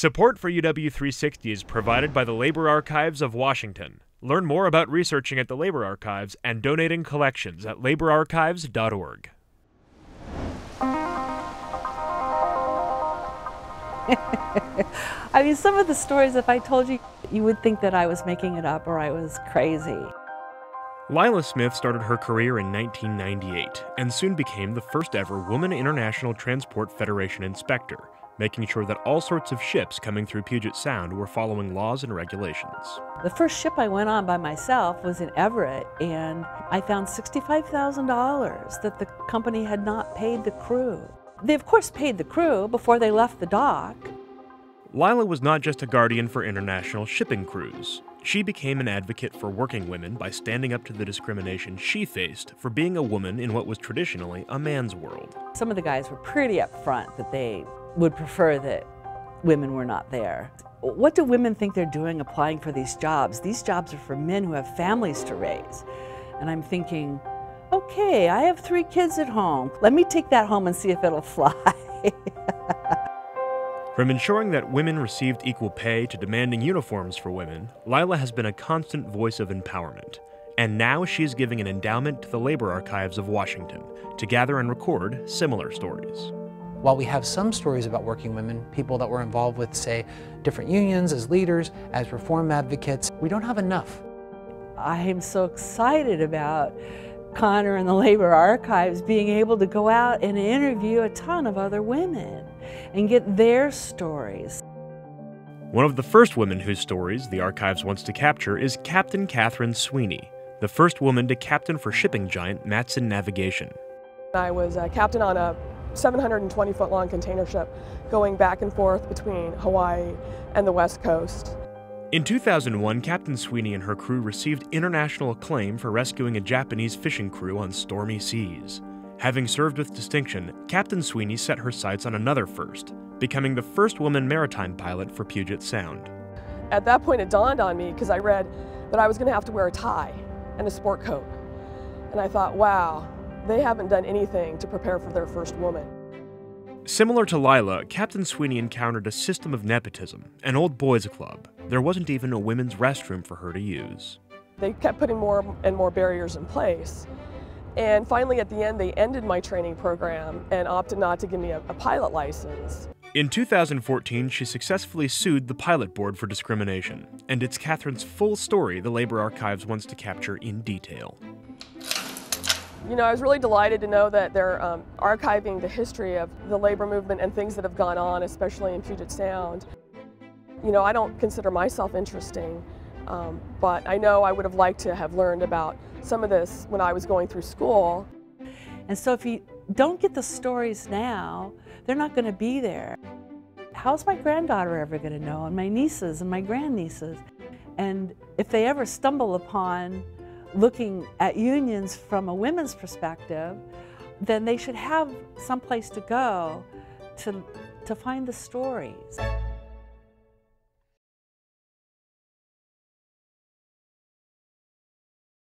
Support for UW360 is provided by the Labor Archives of Washington. Learn more about researching at the Labor Archives and donating collections at laborarchives.org. I mean, some of the stories, if I told you, you would think that I was making it up or I was crazy. Lila Smith started her career in 1998 and soon became the first ever Woman International Transport Federation inspector, making sure that all sorts of ships coming through Puget Sound were following laws and regulations. The first ship I went on by myself was in Everett, and I found $65,000 that the company had not paid the crew. They, of course, paid the crew before they left the dock. Lila was not just a guardian for international shipping crews. She became an advocate for working women by standing up to the discrimination she faced for being a woman in what was traditionally a man's world. Some of the guys were pretty upfront that they would prefer that women were not there. What do women think they're doing applying for these jobs? These jobs are for men who have families to raise. And I'm thinking, okay, I have 3 kids at home. Let me take that home and see if it'll fly. From ensuring that women received equal pay to demanding uniforms for women, Lila has been a constant voice of empowerment. And now she is giving an endowment to the Labor Archives of Washington to gather and record similar stories. While we have some stories about working women, people that were involved with, say, different unions as leaders, as reform advocates, we don't have enough. I am so excited about Connor and the Labor Archives being able to go out and interview a ton of other women and get their stories. One of the first women whose stories the Archives wants to capture is Captain Catherine Sweeney, the first woman to captain for shipping giant Matson Navigation. I was a captain on a 720-foot-long container ship going back and forth between Hawaii and the West Coast. In 2001, Captain Sweeney and her crew received international acclaim for rescuing a Japanese fishing crew on stormy seas. Having served with distinction, Captain Sweeney set her sights on another first, becoming the first woman maritime pilot for Puget Sound. At that point, it dawned on me, because I read that I was going to have to wear a tie and a sport coat. And I thought, wow, they haven't done anything to prepare for their first woman. Similar to Lila, Captain Sweeney encountered a system of nepotism, an old boys' club. There wasn't even a women's restroom for her to use. They kept putting more and more barriers in place. And finally, at the end, they ended my training program and opted not to give me a pilot license. In 2014, she successfully sued the pilot board for discrimination, and it's Catherine's full story the Labor Archives wants to capture in detail. You know, I was really delighted to know that they're archiving the history of the labor movement and things that have gone on, especially in Puget Sound. You know, I don't consider myself interesting, but I know I would have liked to have learned about some of this when I was going through school. And so if you don't get the stories now, they're not going to be there. How's my granddaughter ever going to know, and my nieces and my grandnieces? And if they ever stumble upon looking at unions from a women's perspective, then they should have some place to go to find the stories.